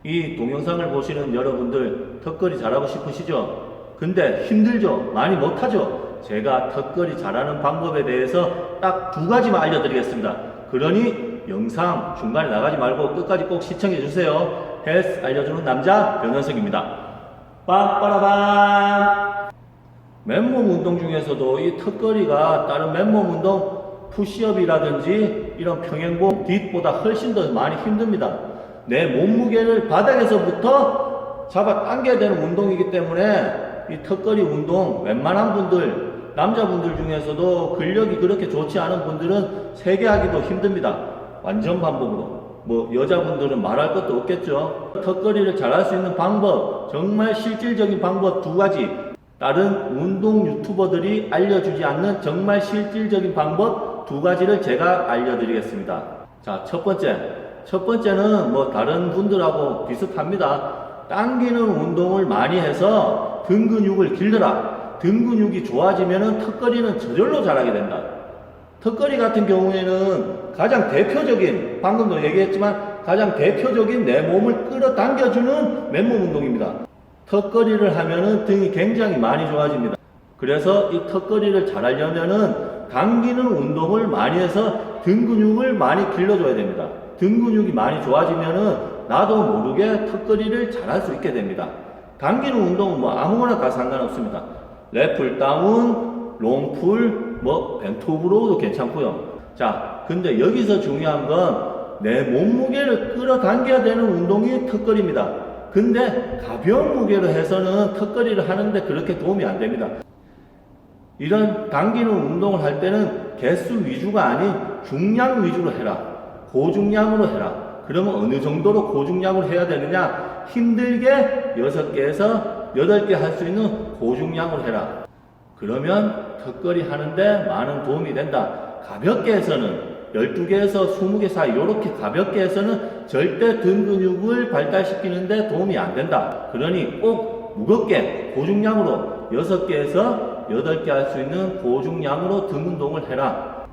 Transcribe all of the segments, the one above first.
이 동영상을 보시는 여러분들 턱걸이 잘하고 싶으시죠? 근데 힘들죠? 많이 못하죠? 제가 턱걸이 잘하는 방법에 대해서 딱 두 가지만 알려드리겠습니다. 그러니 영상 중간에 나가지 말고 끝까지 꼭 시청해 주세요. 헬스 알려주는 남자 변현석입니다. 빰빠라밤. 맨몸 운동 중에서도 이 턱걸이가 다른 맨몸 운동 푸시업이라든지 이런 평행봉 뒷보다 훨씬 더 많이 힘듭니다. 내 몸무게를 바닥에서부터 잡아 당겨야 되는 운동이기 때문에 이 턱걸이 운동 웬만한 분들, 남자분들 중에서도 근력이 그렇게 좋지 않은 분들은 세게 하기도 힘듭니다. 완전 반복으로. 뭐 여자분들은 말할 것도 없겠죠. 턱걸이를 잘할 수 있는 방법, 정말 실질적인 방법 두 가지. 다른 운동 유튜버들이 알려주지 않는 정말 실질적인 방법 두 가지를 제가 알려드리겠습니다. 자, 첫 번째는 뭐 다른 분들하고 비슷합니다. 당기는 운동을 많이 해서 등 근육을 길러라. 등 근육이 좋아지면 턱걸이는 저절로 잘하게 된다. 턱걸이 같은 경우에는 가장 대표적인, 방금도 얘기했지만 가장 대표적인 내 몸을 끌어당겨주는 맨몸 운동입니다. 턱걸이를 하면은 등이 굉장히 많이 좋아집니다. 그래서 이 턱걸이를 잘하려면은 당기는 운동을 많이 해서 등 근육을 많이 길러줘야 됩니다. 등 근육이 많이 좋아지면은 나도 모르게 턱걸이를 잘할 수 있게 됩니다. 당기는 운동은 뭐 아무거나 다 상관없습니다. 랩풀 다운, 롱풀, 뭐 벤톱으로도 괜찮고요. 자, 근데 여기서 중요한 건 내 몸무게를 끌어당겨야 되는 운동이 턱걸이입니다. 근데 가벼운 무게로 해서는 턱걸이를 하는데 그렇게 도움이 안 됩니다. 이런 당기는 운동을 할 때는 개수 위주가 아닌 중량 위주로 해라. 고중량으로 해라. 그러면 어느 정도로 고중량으로 해야 되느냐? 힘들게 6개에서 8개 할 수 있는 고중량으로 해라. 그러면 턱걸이 하는데 많은 도움이 된다. 가볍게 해서는 12개에서 20개 사이 이렇게 가볍게 해서는 절대 등 근육을 발달시키는데 도움이 안 된다. 그러니 꼭 무겁게 고중량으로 6개에서 8개 할 수 있는 고중량으로 등 운동을 해라.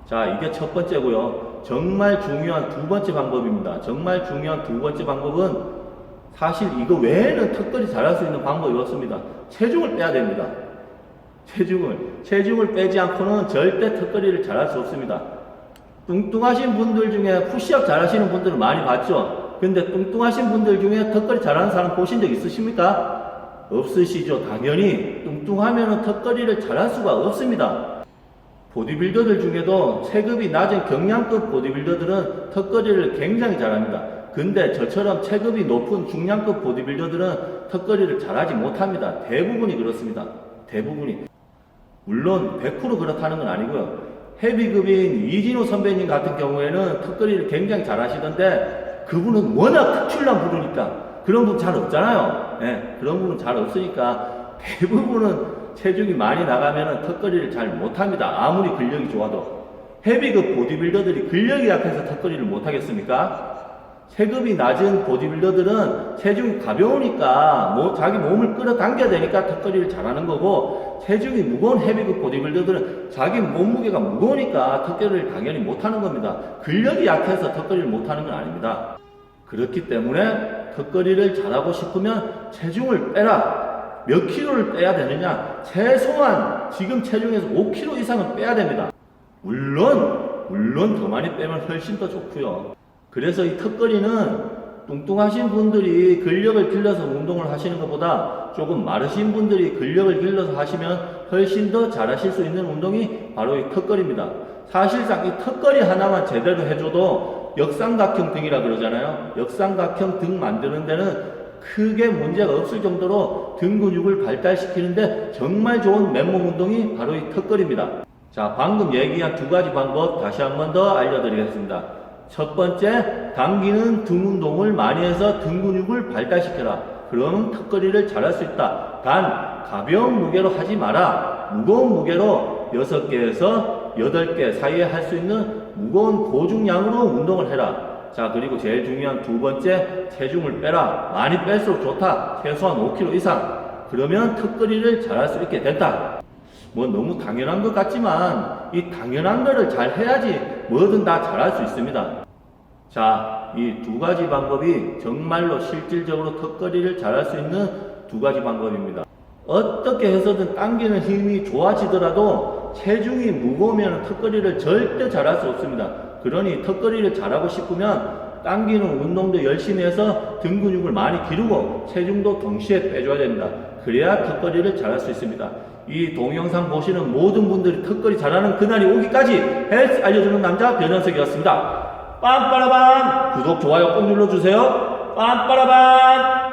자, 이게 첫 번째고요. 정말 중요한 두 번째 방법입니다. 정말 중요한 두 번째 방법은 사실 이거 외에는 턱걸이 잘할 수 있는 방법이 없습니다. 체중을 빼야 됩니다. 체중을 빼지 않고는 절대 턱걸이를 잘할 수 없습니다. 뚱뚱하신 분들 중에 푸시업 잘하시는 분들은 많이 봤죠? 근데 뚱뚱하신 분들 중에 턱걸이 잘하는 사람 보신 적 있으십니까? 없으시죠? 당연히 뚱뚱하면 턱걸이를 잘할 수가 없습니다. 보디빌더들 중에도 체급이 낮은 경량급 보디빌더들은 턱걸이를 굉장히 잘합니다. 근데 저처럼 체급이 높은 중량급 보디빌더들은 턱걸이를 잘하지 못합니다. 대부분이 그렇습니다. 대부분이. 물론 100% 그렇다는 건 아니고요. 헤비급인 이진호 선배님 같은 경우에는 턱걸이를 굉장히 잘하시던데 그분은 워낙 특출난 분이니까 그런 분 잘 없잖아요. 네, 그런 분은 잘 없으니까 대부분은 체중이 많이 나가면 턱걸이를 잘 못합니다. 아무리 근력이 좋아도. 헤비급 보디빌더들이 근력이 약해서 턱걸이를 못하겠습니까? 체급이 낮은 보디빌더들은 체중이 가벼우니까 자기 몸을 끌어당겨야 되니까 턱걸이를 잘하는 거고, 체중이 무거운 헤비급 보디빌더들은 자기 몸무게가 무거우니까 턱걸이를 당연히 못하는 겁니다. 근력이 약해서 턱걸이를 못하는 건 아닙니다. 그렇기 때문에 턱걸이를 잘하고 싶으면 체중을 빼라. 몇 킬로를 빼야 되느냐? 최소한 지금 체중에서 5kg 이상은 빼야 됩니다. 물론 더 많이 빼면 훨씬 더 좋고요. 그래서 이 턱걸이는 뚱뚱하신 분들이 근력을 길러서 운동을 하시는 것보다 조금 마르신 분들이 근력을 길러서 하시면 훨씬 더 잘하실 수 있는 운동이 바로 이 턱걸이입니다. 사실상 이 턱걸이 하나만 제대로 해줘도 역삼각형 등이라 그러잖아요. 역삼각형 등 만드는 데는 크게 문제가 없을 정도로 등 근육을 발달시키는데 정말 좋은 맨몸 운동이 바로 이 턱걸이입니다. 자, 방금 얘기한 두 가지 방법 다시 한 번 더 알려드리겠습니다. 첫 번째, 당기는 등 운동을 많이 해서 등 근육을 발달시켜라. 그러면 턱걸이를 잘할 수 있다. 단, 가벼운 무게로 하지 마라. 무거운 무게로 6개에서 8개 사이에 할 수 있는 무거운 고중량으로 운동을 해라. 자, 그리고 제일 중요한 두 번째, 체중을 빼라. 많이 뺄수록 좋다. 최소한 5kg 이상. 그러면 턱걸이를 잘할 수 있게 된다. 뭐 너무 당연한 것 같지만 이 당연한 거를 잘 해야지 뭐든 다 잘할 수 있습니다. 자, 이 두 가지 방법이 정말로 실질적으로 턱걸이를 잘할 수 있는 두 가지 방법입니다. 어떻게 해서든 당기는 힘이 좋아지더라도 체중이 무거우면 턱걸이를 절대 잘할 수 없습니다. 그러니 턱걸이를 잘하고 싶으면 당기는 운동도 열심히 해서 등 근육을 많이 기르고 체중도 동시에 빼줘야 됩니다. 그래야 턱걸이를 잘할 수 있습니다. 이 동영상 보시는 모든 분들이 턱걸이 잘하는 그날이 오기까지 헬스 알려주는 남자 변현석이었습니다. 빰빠라밤! 구독, 좋아요 꼭 눌러주세요. 빰빠라밤!